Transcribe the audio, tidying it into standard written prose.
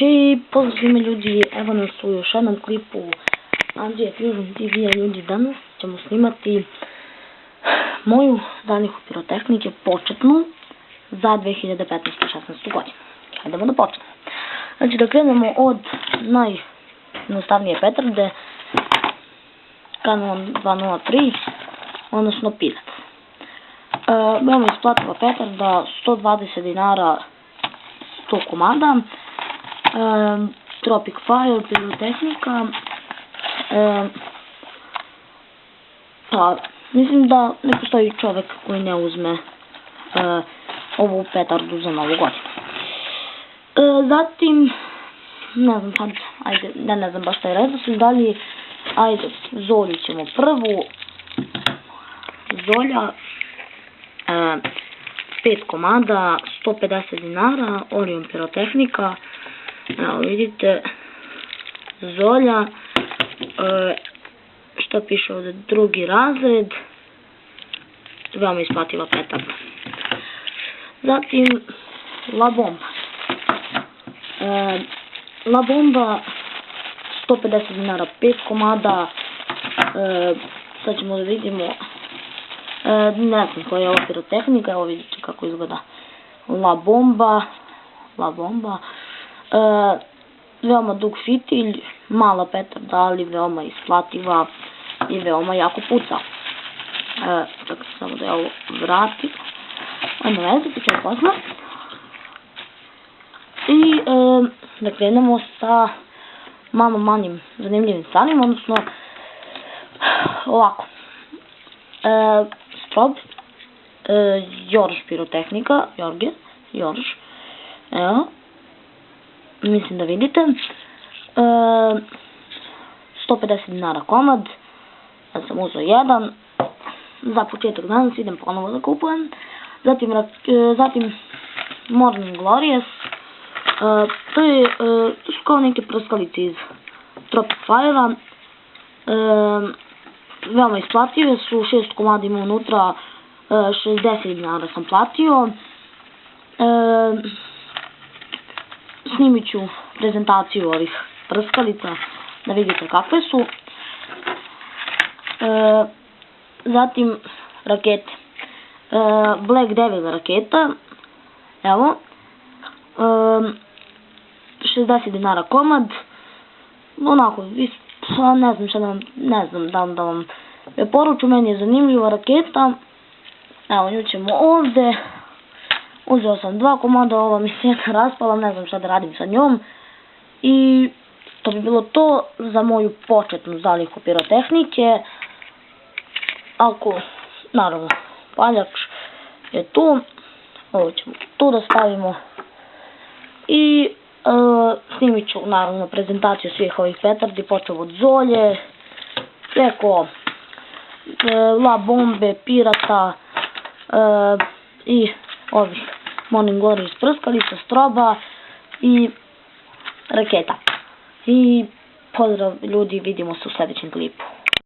I pozdrav svima ljudi, evo nas u još jednom klipu Andrija Fusion TV-a. Ljudi, danas ćemo snimati moju zalihu pirotehnike početnu za 2015-16 godinu. Hajdemo da počnemo. Znači da krenemo od najjednostavnije petarde, Canon 203, odnosno Pirat. Veoma isplativa petarda, 120 dinara 100 komada. Tropic Fire, pirotehnika. Pa, mislim da ne postoji čovjek koji ne uzme ovu petardu za novu godinu. Zatim, ne znam sad, ajde, ne znam baš taj redoslijed, dalje, ajde, Zolju ćemo prvu. Zolja, 5 komada, 150 dinara, Orion pirotehnika. Evo vidite, Zolja, što piše ovdje, drugi razred, veoma isplativa petarda. Zatim, La Bomba. La Bomba, 150 dinara, 5 komada, sad ćemo da vidimo, ne znam koja je ova pirotehnika, evo vidite kako izgleda La Bomba, veoma dug fitilj, mala petarda, ali veoma isplativa i veoma jako puca. Tako samo da je ovo vratim, ajmo veze, to ćemo posle. I da krenemo sa malo manjim zanimljivim stvarima, odnosno ovako. Strob, Jorž pirotehnika, Jorž, evo, mislim da vidite, 150 dinara komad, ja sam uzeo jedan, za početak danas idem ponovo da kupujem. Zatim Morning Glorious, to su kao neke prskalice iz Tropic Fire-a, veoma isplative su, 6 komada ima unutra, 60 dinara sam platio. Snimit ću prezentaciju ovih prskalica da vidite kakve su. Zatim rakete, Black Devil raketa, evo, 60 dinara komad, onako, ne znam da vam poruču, meni je zanimljiva raketa. Evo, nju ćemo ovdje. Uzeo sam 2 komada, ova mi se raspala, ne znam šta da radim sa njom. I to bi bilo to za moju početnu zalihu pirotehnike. Ako, naravno, paljač je tu. Ovo ćemo tu da stavimo. I snimit ću, naravno, prezentaciju svih ovih petardi, počeo od Zolje, preko La Bombe, Pirata i ovih Morning Glorious prskalica, Stroba i raketa. I pozdrav ljudi, vidimo se u sljedećem klipu.